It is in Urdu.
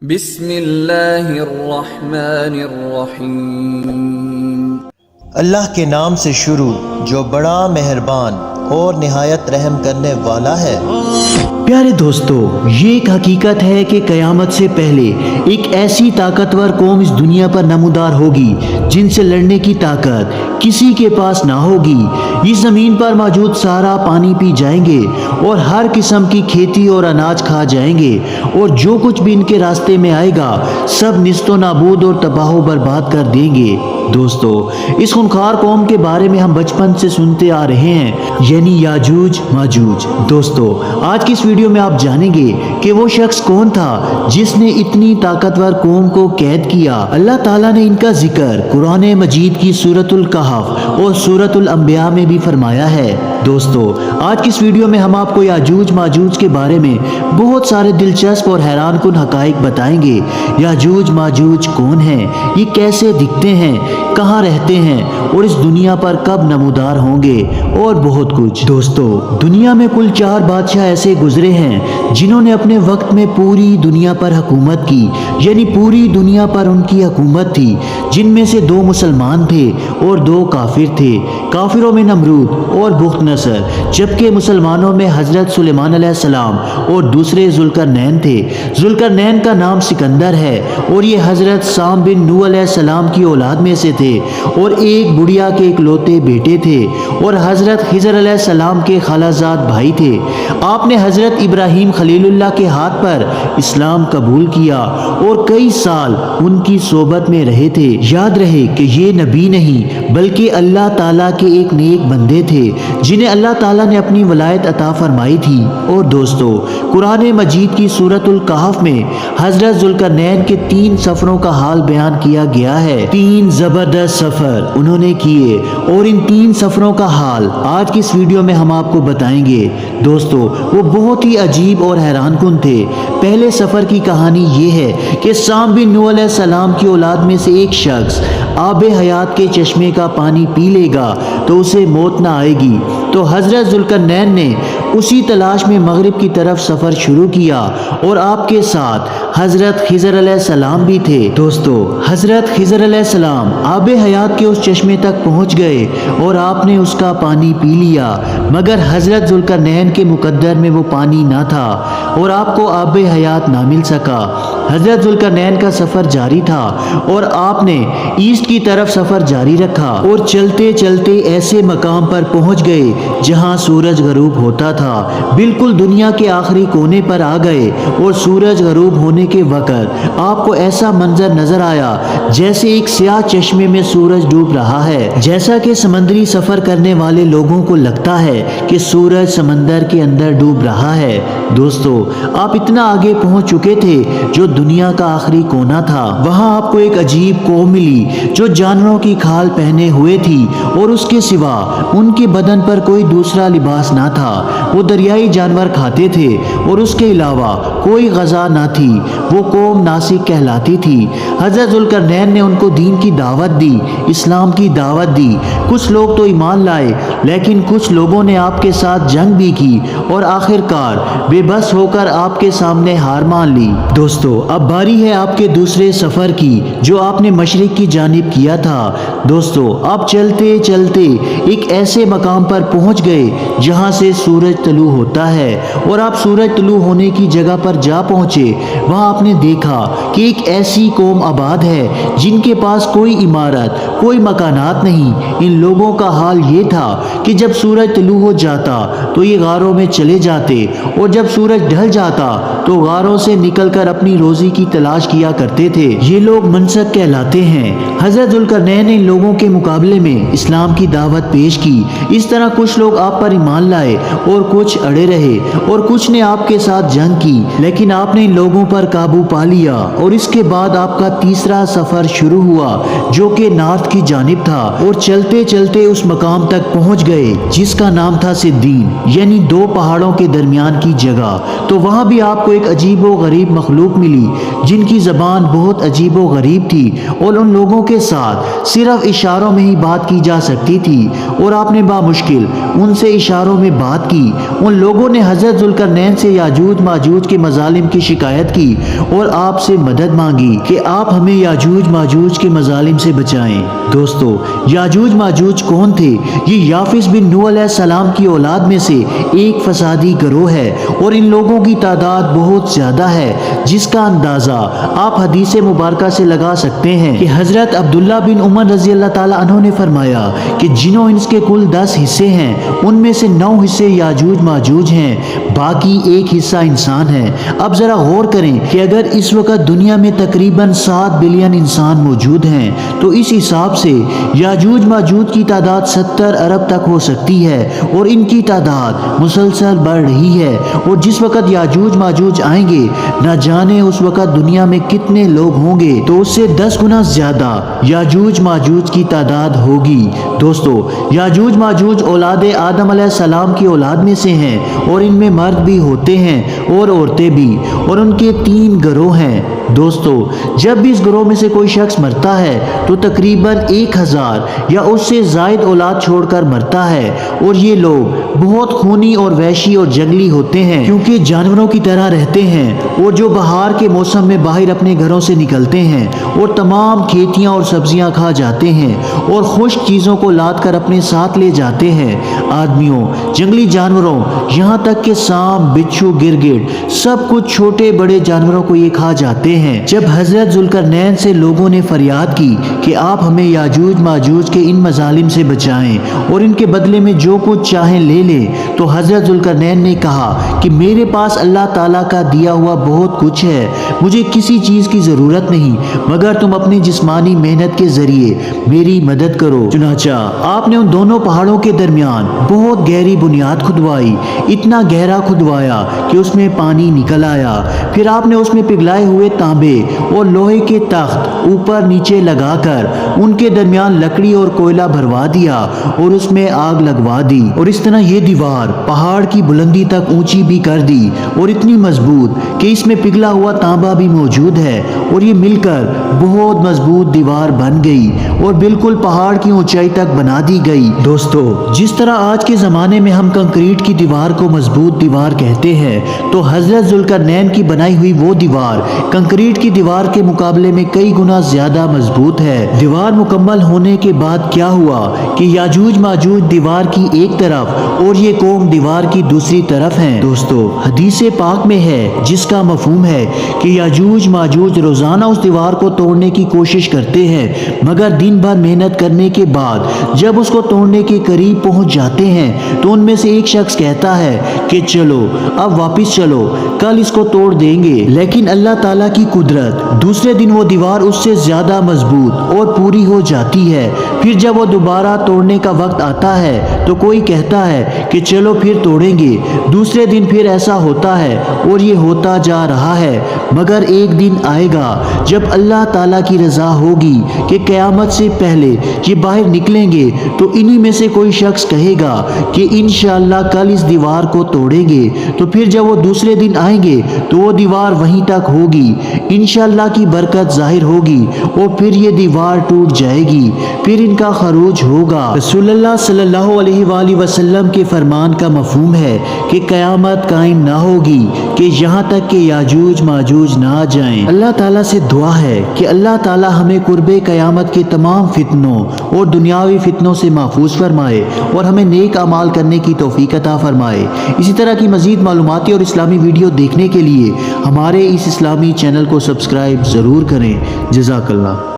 بسم اللہ الرحمن الرحیم۔ اللہ کے نام سے شروع جو بڑا مہربان اور نہایت رحم کرنے والا ہے۔ پیارے دوستو، یہ ایک حقیقت ہے کہ قیامت سے پہلے ایک ایسی طاقتور قوم اس دنیا پر نمودار ہوگی جن سے لڑنے کی طاقت کسی کے پاس نہ ہوگی۔ اس زمین پر موجود سارا پانی پی جائیں گے اور ہر قسم کی کھیتی اور اناج کھا جائیں گے، اور جو کچھ بھی ان کے راستے میں آئے گا سب نیست و نابود اور تباہ و برباد کر دیں گے۔ دوستو، اس خونخوار قوم کے بارے میں ہم بچپن سے سنتے آ رہے ہیں، یعنی یاجوج ماجوج۔ دوستو، آج کی اس ویڈیو میں آپ جانیں گے کہ وہ شخص کون تھا جس نے اتنی طاقتور قوم کو قید کیا۔ اللہ تعالیٰ نے ان کا ذکر قرآن مجید کی سورۃ الکہف اور سورۃ الانبیاء میں بھی فرمایا ہے۔ دوستو، آج کی اس ویڈیو میں ہم آپ کو یاجوج ماجوج کے بارے میں بہت سارے دلچسپ اور حیران کن حقائق بتائیں گے۔ یاجوج ماجوج کون ہیں، یہ کیسے دکھتے ہیں، کہاں رہتے ہیں اور اس دنیا پر کب نمودار ہوں گے، اور بہت کچھ۔ دوستو، دنیا میں کل 4 بادشاہ ایسے گزرے ہیں جنہوں نے اپنے وقت میں پوری دنیا پر حکومت کی، یعنی پوری دنیا پر ان کی حکومت تھی، جن میں سے 2 مسلمان تھے اور 2 کافر تھے۔ کافروں میں نمرود اور بخت نصر، جبکہ مسلمانوں میں حضرت سلیمان علیہ السلام اور دوسرے ذوالقرنین تھے۔ ذوالقرنین کا نام سکندر ہے اور یہ حضرت سام بن نوح علیہ السلام کی اولاد میں سے تھے اور ایک بڑھیا کے اکلوتے بیٹے تھے اور حضرت خضر علیہ السلام کے خالہ زاد بھائی تھے۔ آپ نے حضرت ابراہیم خلیل اللہ کے ہاتھ پر اسلام قبول کیا اور کئی سال ان کی صحبت میں رہے تھے۔ یاد رہے کہ یہ نبی نہیں بلکہ اللہ تعالیٰ کے ایک نیک بندے تھے جنہیں اللہ تعالیٰ نے اپنی ولایت عطا فرمائی تھی۔ اور دوستو، قرآن مجید کی سورۃ الکہف میں حضرت ذوالقرنین کے 3 سفروں کا حال بیان کیا گیا ہے۔ 3 زبردست سفر انہوں نے کیے اور ان 3 سفروں کا حال آج کی اس ویڈیو میں ہم آپ کو بتائیں گے۔ دوستو، وہ بہت ہی عجیب اور حیران کن تھے۔ پہلے سفر کی کہانی یہ ہے کہ سام بن نوح علیہ السلام کی اولاد میں سے ایک شخص آب حیات کے چشمے کا پانی پی لے گا تو اسے موت نہ آئے گی، تو حضرت ذوالقرنین نے اسی تلاش میں مغرب کی طرف سفر شروع کیا اور آپ کے ساتھ حضرت خضر علیہ السلام بھی تھے۔ دوستو، حضرت خضر علیہ السلام آب حیات کے اس چشمے تک پہنچ گئے اور آپ نے اس کا پانی پی لیا، مگر حضرت ذوالقرنین کے مقدر میں وہ پانی نہ تھا اور آپ کو آب حیات نہ مل سکا۔ حضرت ذوالقرنین کا سفر جاری تھا اور آپ نے ایسٹ کی طرف سفر جاری رکھا اور چلتے چلتے ایسے مقام پر پہنچ گئے جہاں سورج غروب ہوتا تھا۔ بالکل دنیا کے آخری کونے پر آ گئے اور سورج غروب ہونے کے وقت آپ کو ایسا منظر نظر آیا جیسے ایک سیاہ چشمے میں سورج ڈوب رہا ہے، جیسا کہ سمندری سفر کرنے والے لوگوں کو لگتا ہے کہ سورج سمندر کے اندر ڈوب رہا ہے۔ دوستو، آپ اتنا آگے پہنچ چکے تھے جو دنیا کا آخری کونا تھا۔ وہاں آپ کو ایک عجیب قوم ملی جو جانوروں کی کھال پہنے ہوئے تھی اور اس کے سوا ان کے بدن پر کوئی دوسرا لباس نہ تھا۔ وہ دریائی جانور کھاتے تھے اور اس کے علاوہ کوئی غذا نہ تھی۔ وہ قوم ناسک کہلاتی تھی۔ حضرت ذوالقرنین نے ان کو دین کی دعوت دی، اسلام کی دعوت دی۔ کچھ لوگ تو ایمان لائے لیکن کچھ لوگوں نے آپ کے ساتھ جنگ بھی کی اور آخر کار بے بس ہو کر آپ کے سامنے ہار مان لی۔ دوستو، اب باری ہے آپ کے دوسرے سفر کی جو آپ نے مشرق کی جانب کیا تھا۔ دوستو، آپ چلتے چلتے ایک ایسے مقام پر پہنچ گئے جہاں سے سورج طلوع ہوتا ہے اور آپ سورج طلوع ہونے کی جگہ پر جا پہنچے۔ وہاں آپ نے دیکھا کہ ایک ایسی قوم آباد ہے جن کے پاس کوئی عمارت، کوئی مکانات نہیں۔ ان لوگوں کا حال یہ تھا کہ جب سورج طلوع ہو جاتا تو یہ غاروں میں چلے جاتے اور جب سورج ڈھل جاتا تو غاروں سے نکل کر اپنی روزی کی تلاش کیا کرتے تھے۔ یہ لوگ منسک کہلاتے ہیں۔ حضرت ذوالقرنین نے ان لوگوں کے مقابلے میں اسلام کی دعوت پیش کی۔ اس طرح کچھ لوگ آپ پر ایمان لائے اور کچھ اڑے رہے اور کچھ نے آپ کے ساتھ جنگ کی، لیکن آپ نے ان لوگوں پر قابو پا لیا اور اس کے بعد آپ کا تیسرا سفر شروع ہوا جو کہ نارتھ کی جانب تھا اور چلتے چلتے اس مقام تک پہنچ گئے جس کا نام تھا سدین، یعنی 2 پہاڑوں کے درمیان کی جگہ۔ تو وہاں بھی آپ کو ایک عجیب و غریب مخلوق ملی جن کی زبان بہت عجیب و غریب تھی اور ان لوگوں کے ساتھ صرف اشاروں میں ہی بات کی جا سکتی تھی اور آپ نے بامشکل ان سے اشاروں میں بات کی۔ ان لوگوں نے حضرت ذوالقرنین سے یاجوج ماجوج کے مظالم کی شکایت کی اور آپ سے مدد مانگی کہ آپ ہمیں یاجوج ماجوج کے مظالم سے بچائیں۔ دوستو، یاجوج ماجوج کون تھے؟ یہ یافس بن نوح علیہ السلام کی اولاد میں سے ایک فسادی گروہ ہے اور ان لوگوں کی تعداد بہت زیادہ ہے، جس کا اندازہ آپ حدیث مبارکہ سے لگا سکتے ہیں کہ حضرت عبداللہ بن عمر رضی اللہ تعالیٰ عنہ نے فرمایا کہ جنوں انس کے کل 10 حصے ہیں، ان میں سے 9 حصے یاجوج ماجوج ہیں، باقی ایک حصہ انسان ہے۔ اب ذرا غور کریں کہ اگر اس وقت دنیا میں تقریباً 7 بلین انسان موجود ہیں تو اس حساب سے یاجوج ماجوج کی تعداد 70 ارب تک ہو سکتی ہے، اور ان کی تعداد مسلسل بڑھ رہی ہے، اور جس وقت یاجوج ماجوج آئیں گے نہ جانے اس وقت دنیا میں کتنے لوگ ہوں گے، تو اس سے 10 گنا زیادہ یاجوج ماجوج کی تعداد ہوگی۔ دوستو، یاجوج ماجوج اولاد آدم علیہ السلام کی اولاد میں سے ہیں، اور ان میں مرد بھی ہوتے ہیں اور عورتیں بھی، اور ان کے 3 گروہ ہیں۔ دوستو، جب بھی اس گروہ میں سے کوئی شخص مرتا ہے تو تقریباً 1000 یا اس سے زائد اولاد چھوڑ کر مرتا ہے، اور یہ لوگ بہت خونی اور وحشی اور جنگلی ہوتے ہیں، کیونکہ جانوروں کی طرح رہتے ہیں، اور جو بہار کے موسم میں باہر اپنے گھروں سے نکلتے ہیں اور تمام کھیتیاں اور سبزیاں کھا جاتے ہیں اور خشک چیزوں کو لاد کر اپنے ساتھ لے جاتے ہیں۔ آدمیوں، جنگلی جانوروں، یہاں تک کہ سانپ، بچھو، گرگٹ، سب کچھ چھوٹے بڑے جانوروں کو یہ کھا جاتے ہیں۔ جب حضرت ذوالقرنین سے لوگوں نے فریاد کی کہ آپ ہمیں یاجوج ماجوج کے ان مظالم سے بچائیں اور ان کے بدلے میں جو کچھ چاہیں لے لیں، تو حضرت ذوالقرنین نے کہا کہ میرے پاس اللہ تعالیٰ کا دیا ہوا بہت کچھ ہے، مجھے کسی چیز کی ضرورت نہیں، مگر تم اپنی جسمانی محنت کے ذریعے میری مدد کرو۔ چنانچہ آپ نے ان دونوں پہاڑوں کے درمیان بہت گہری بنیاد کھدوائی، اتنا گہرا کھدوایا کہ اس میں پانی نکل آیا۔ پھر آپ نے اس میں پگھلائے ہوئے تانبے اور لوہے کے تخت اوپر نیچے لگا کر ان کے درمیان لکڑی اور کوئلہ بھروا دیا اور اس میں آگ لگوا دی، اور اس طرح یہ دیوار پہاڑ کی بلندی تک اونچی بھی کر دی اور اتنی مضبوط کہ اس میں پگھلا ہوا تانبا بھی موجود ہے، اور یہ مل کر بہت مضبوط دیوار بن گئی اور بالکل پہاڑ کی اونچائی تک بنا دی گئی۔ دوستو، جس طرح آج کے زمانے میں ہم کنکریٹ کی دیوار کو مضبوط دیوار کہتے ہیں، تو حضرت ذوالقرنین کی بنائی ہوئی وہ دیوار کنکریٹ کی دیوار کے مقابلے میں کئی گنا زیادہ مضبوط ہے۔ دیوار مکمل ہونے کے بعد کیا ہوا کہ یاجوج ماجوج دیوار کی ایک طرف اور یہ قوم دیوار کی دوسری طرف ہیں۔ دوستو، حدیث پاک میں ہے جس کا مفہوم ہے کہ یاجوج ماجوج روزانہ اس دیوار کو توڑنے کی کوشش کرتے ہیں، مگر دن بھر محنت کرنے کے بعد جب اس کو توڑنے کے قریب پہنچ جاتے ہیں تو ان میں سے ایک شخص کہتا ہے کہ چلو اب واپس چلو، کل اس کو توڑ دیں گے، لیکن اللہ تعالیٰ کی قدرت، دوسرے دن وہ دیوار اس سے زیادہ مضبوط اور پوری ہو جاتی ہے۔ پھر جب وہ دوبارہ توڑنے کا وقت آتا ہے تو کوئی کہتا ہے کہ چلو پھر توڑیں گے، دوسرے دن پھر ایسا ہوتا ہے اور یہ ہوتا جا رہا ہے، مگر ایک دن آئے گا جب اللہ تعالیٰ کی رضا ہوگی کہ قیامت سے پہلے یہ باہر نکلیں گے، تو انہی میں سے کوئی شخص کہے گا کہ انشاءاللہ کل اس دیوار کو توڑیں گے، تو پھر جب وہ دوسرے دن آئیں گے تو وہ دیوار وہیں تک ہوگی، انشاءاللہ کی برکت ظاہر ہوگی اور پھر یہ دیوار ٹوٹ جائے گی، پھر ان کا خروج ہوگا۔ رسول اللہ صلی اللہ علیہ وآلہ وسلم کے فرمان کا مفہوم ہے کہ قیامت قائم نہ ہوگی کہ یہاں تک کہ یاجوج ماجوج نہ آ جائیں۔ اللہ تعالیٰ سے دعا ہے کہ اللہ تعالیٰ ہمیں قرب قیامت کے تمام فتنوں اور دنیاوی فتنوں سے محفوظ فرمائے اور ہمیں نیک اعمال کرنے کی توفیق عطا فرمائے۔ اسی طرح کی مزید معلوماتی اور اسلامی ویڈیو دیکھنے کے لیے ہمارے اس اسلامی چینل کو سبسکرائب ضرور کریں۔ جزاک اللہ۔